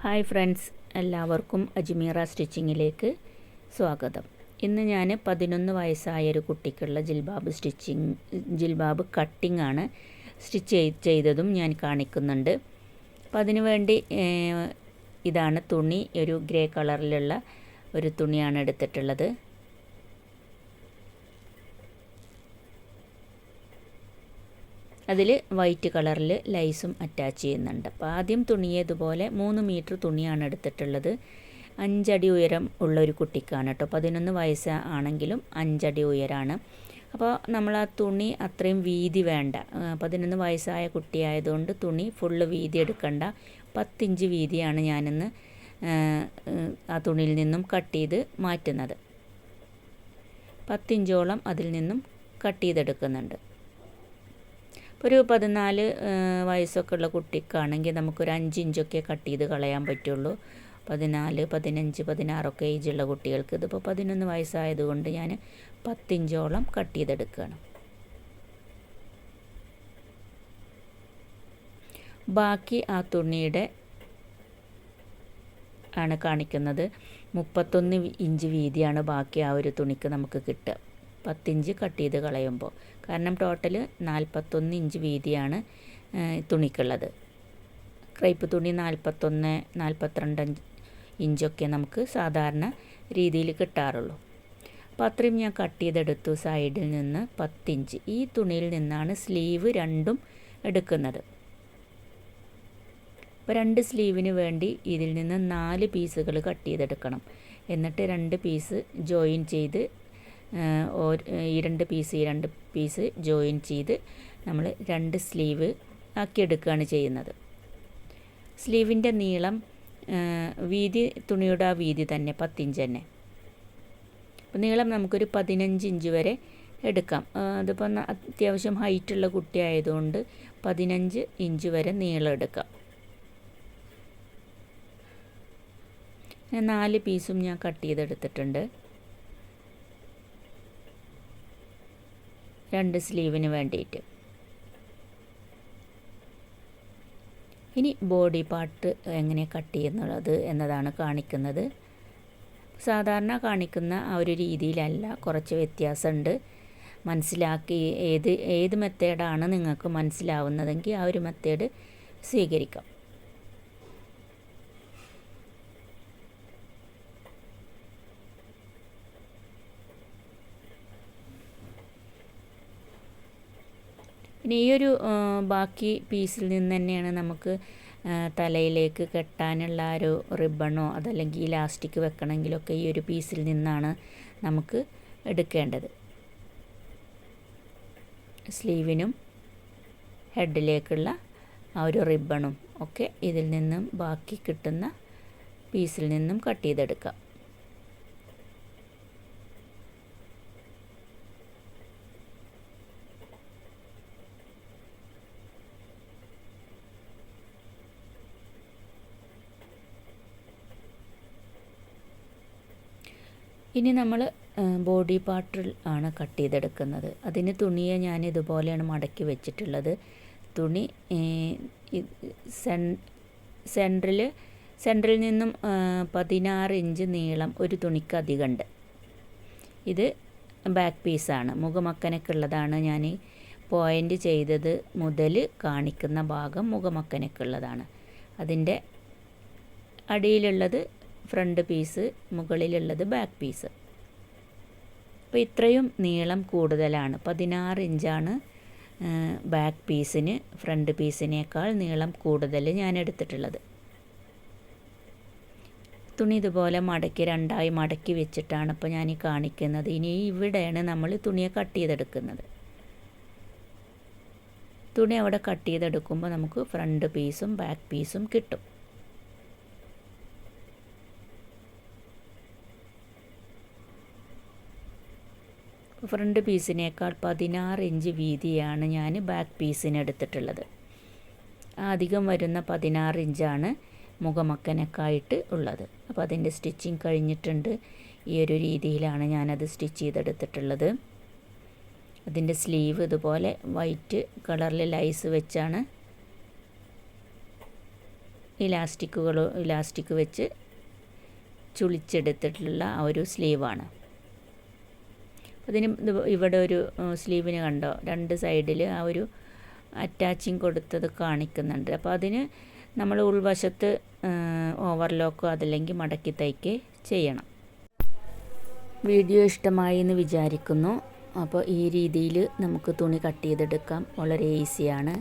Hi friends, എല്ലാവർക്കും അജ്മീറ സ്റ്റിച്ചിങ്ങിലേക്ക് സ്വാഗതം. ഇന്ന് ഞാൻ 11 വയസ്സായൊരു കുട്ടിക്കുള്ള ജിൽബാബ് കട്ടിംഗ് ആണ് സ്റ്റിച്ച് ചെയ്തതും ഞാൻ കാണിക്കുന്നുണ്ട്. അപ്പോൾ അതിനു വേണ്ടി ഇതാണ് തുണി, ഒരു ഗ്രേ കളറിലുള്ള ഒരു തുണിയാണ് എടുത്തിട്ടുള്ളത്. അതിൽ വൈറ്റ് കളറിൽ ലൈസും അറ്റാച്ച് ചെയ്യുന്നുണ്ട്. അപ്പോൾ ആദ്യം തുണിയെ ഇതുപോലെ 3 മീറ്റർ തുണിയാണ് എടുത്തിട്ടുള്ളത്. 5 അടി ഉയരം ഉള്ള ഒരു കുട്ടിക്കാണ് കേട്ടോ. 11 വയസ്സ് ആണെങ്കിലും 5 അടി ഉയരമാണ്. അപ്പോൾ നമ്മൾ ആ തുണി അത്രയും വീതി വേണ്ട. 11 വയസ്സായ കുട്ടിയായതുകൊണ്ട് തുണി ഫുള്ള് വീതി എടുക്കണ്ട. 10 ഇഞ്ച് വീതിയാണ് ഞാനിന്ന് ആ തുണിയിൽ നിന്നും കട്ട് ചെയ്ത് മാറ്റുന്നത്. 10 ഇഞ്ചോളം അതിൽ നിന്നും കട്ട് ചെയ്തെടുക്കുന്നുണ്ട്. ഒരു 14 വയസ്സൊക്കെ ഉള്ള കുട്ടിക്കാണെങ്കിൽ നമുക്കൊരു 5 ഇഞ്ചൊക്കെ കട്ട് ചെയ്ത് കളയാൻ പറ്റുള്ളൂ. 14, 15, 16 ഏജുള്ള കുട്ടികൾക്ക്. ഇതിപ്പോൾ 11 വയസ്സായതുകൊണ്ട് ഞാൻ 10 ഇഞ്ചോളം കട്ട് ചെയ്തെടുക്കുകയാണ്. ബാക്കി ആ തുണിയുടെ ആണ് കാണിക്കുന്നത്. 31 ഇഞ്ച് വീതിയാണ് ബാക്കി ആ ഒരു തുണിക്ക് നമുക്ക് കിട്ടുക, 10 ഇഞ്ച് കട്ട് ചെയ്ത് കളയുമ്പോൾ. കാരണം ടോട്ടൽ 41 ഇഞ്ച് വീതിയാണ് തുണിക്കുള്ളത്. ക്രൈപ്പ് തുണി 41, 42 ഇഞ്ചൊക്കെ നമുക്ക് സാധാരണ രീതിയിൽ കിട്ടാറുള്ളൂ. അപ്പോൾ അത്രയും ഞാൻ കട്ട് ചെയ്തെടുത്തു. സൈഡിൽ നിന്ന് 10 ഇഞ്ച്. ഈ തുണിയിൽ നിന്നാണ് സ്ലീവ് രണ്ടും എടുക്കുന്നത്. അപ്പോൾ 2 സ്ലീവിന് വേണ്ടി ഇതിൽ നിന്ന് 4 പീസുകൾ കട്ട് ചെയ്തെടുക്കണം. എന്നിട്ട് 2 പീസ് ജോയിൻ ചെയ്ത് ഈ 2 പീസ് ജോയിൻ ചെയ്ത് നമ്മൾ 2 സ്ലീവ് ആക്കിയെടുക്കുകയാണ് ചെയ്യുന്നത്. സ്ലീവിൻ്റെ നീളം വീതി തുണിയുടെ ആ വീതി തന്നെ 10 ഇഞ്ച് തന്നെ. അപ്പോൾ നീളം നമുക്കൊരു 15 ഇഞ്ച് വരെ എടുക്കാം. അതിപ്പോൾ അത്യാവശ്യം ഹൈറ്റുള്ള കുട്ടി ആയതുകൊണ്ട് 15 ഇഞ്ച് വരെ നീളം എടുക്കാം. 4 പീസും ഞാൻ കട്ട് ചെയ്തെടുത്തിട്ടുണ്ട് 2 സ്ലീവിന് വേണ്ടിയിട്ട്. ഇനി ബോഡി പാർട്ട് എങ്ങനെ കട്ട് ചെയ്യുന്നത് എന്നതാണ് കാണിക്കുന്നത്. സാധാരണ കാണിക്കുന്ന ആ ഒരു രീതിയിലല്ല, കുറച്ച് വ്യത്യാസമുണ്ട്. മനസ്സിലാക്കി ഏത് മെത്തേഡാണ് നിങ്ങൾക്ക് മനസ്സിലാവുന്നതെങ്കിൽ ആ ഒരു മെത്തേഡ് സ്വീകരിക്കാം. പിന്നെ ഈ ഒരു ബാക്കി പീസിൽ നിന്ന് തന്നെയാണ് നമുക്ക് തലയിലേക്ക് കെട്ടാനുള്ള ഒരു റിബണോ അതല്ലെങ്കിൽ ഇലാസ്റ്റിക് വെക്കണമെങ്കിലൊക്കെ ഈ ഒരു പീസിൽ നിന്നാണ് നമുക്ക് എടുക്കേണ്ടത്. സ്ലീവിനും ഹെഡിലേക്കുള്ള ആ ഒരു റിബണും ഒക്കെ ഇതിൽ നിന്നും ബാക്കി കിട്ടുന്ന പീസിൽ നിന്നും കട്ട് ചെയ്തെടുക്കാം. ഇനി നമ്മൾ ബോഡി പാർട്ടിൽ ആണ് കട്ട് ചെയ്തെടുക്കുന്നത്. അതിന് തുണിയെ ഞാൻ ഇതുപോലെയാണ് മടക്കി വെച്ചിട്ടുള്ളത്. തുണി സെൻറ്ററിൽ നിന്നും 16 ഇഞ്ച് നീളം ഒരു തുണിക്ക് അധികമുണ്ട്. ഇത് ബാക്ക് പീസാണ്, മുഖമക്കനക്കുള്ളതാണ്. ഞാൻ പോയിൻ്റ് ചെയ്തത് മുതൽ കാണിക്കുന്ന ഭാഗം മുഖമക്കനക്കുള്ളതാണ്. അതിൻ്റെ അടിയിലുള്ളത് ഫ്രണ്ട് പീസ്, മുകളിലുള്ളത് ബാക്ക് പീസ്. അപ്പോൾ ഇത്രയും നീളം കൂടുതലാണ്. 16 ഇഞ്ചാണ് ബാക്ക് പീസിന് ഫ്രണ്ട് പീസിനേക്കാൾ നീളം കൂടുതൽ ഞാൻ എടുത്തിട്ടുള്ളത്. തുണി ഇതുപോലെ മടക്കി 2ആയി മടക്കി വെച്ചിട്ടാണ് ഇപ്പോൾ ഞാൻ ഈ കാണിക്കുന്നത്. ഇനി ഇവിടെയാണ് നമ്മൾ തുണിയെ കട്ട് ചെയ്തെടുക്കുന്നത്. തുണി അവിടെ കട്ട് ചെയ്തെടുക്കുമ്പോൾ നമുക്ക് ഫ്രണ്ട് പീസും ബാക്ക് പീസും കിട്ടും. ഫ്രണ്ട് പീസിനേക്കാൾ 16 ഇഞ്ച് വീതിയാണ് ഞാൻ ബാക്ക് പീസിന് എടുത്തിട്ടുള്ളത്. അധികം വരുന്ന 16 ഇഞ്ചാണ് മുഖമക്കനക്കായിട്ട് ഉള്ളത്. അപ്പോൾ അതിൻ്റെ സ്റ്റിച്ചിങ് കഴിഞ്ഞിട്ടുണ്ട്. ഈ ഒരു രീതിയിലാണ് ഞാനത് സ്റ്റിച്ച് ചെയ്തെടുത്തിട്ടുള്ളത്. അതിൻ്റെ സ്ലീവ് ഇതുപോലെ വൈറ്റ് കളറിൽ ലൈസ് വെച്ചാണ് ഇലാസ്റ്റിക് വെച്ച് ചുളിച്ചെടുത്തിട്ടുള്ള ആ ഒരു സ്ലീവാണ്. അതിന് ഇവിടെ ഒരു സ്ലീവിന് കണ്ടോ 2 സൈഡിൽ ആ ഒരു അറ്റാച്ചിങ് കൊടുത്തത് കാണിക്കുന്നുണ്ട്. അപ്പോൾ അതിന് നമ്മൾ ഉൾവശത്ത് ഓവർലോക്കോ അതല്ലെങ്കിൽ മടക്കി തയ്ക്ക് ചെയ്യണം. വീഡിയോ ഇഷ്ടമായി എന്ന് വിചാരിക്കുന്നു. അപ്പോൾ ഈ രീതിയിൽ നമുക്ക് തുണി കട്ട് ചെയ്തെടുക്കാം. വളരെ ഈസിയാണ്.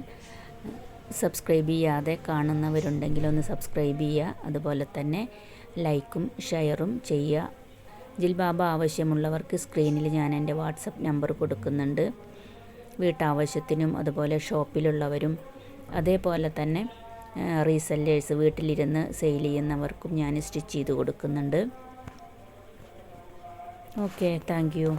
സബ്സ്ക്രൈബ് ചെയ്യാതെ കാണുന്നവരുണ്ടെങ്കിൽ ഒന്ന് സബ്സ്ക്രൈബ് ചെയ്യുക. അതുപോലെ തന്നെ ലൈക്കും ഷെയറും ചെയ്യുക. ജിൽബാബ് ആവശ്യമുള്ളവർക്ക് സ്ക്രീനിൽ ഞാൻ എൻ്റെ വാട്സപ്പ് നമ്പർ കൊടുക്കുന്നുണ്ട്. വീട്ടാവശ്യത്തിനും അതുപോലെ ഷോപ്പിലുള്ളവരും അതേപോലെ തന്നെ റീസെല്ലേഴ്സ് വീട്ടിലിരുന്ന് സെയിൽ ചെയ്യുന്നവർക്കും ഞാൻ സ്റ്റിച്ച് ചെയ്ത് കൊടുക്കുന്നുണ്ട്. Okay, thank you.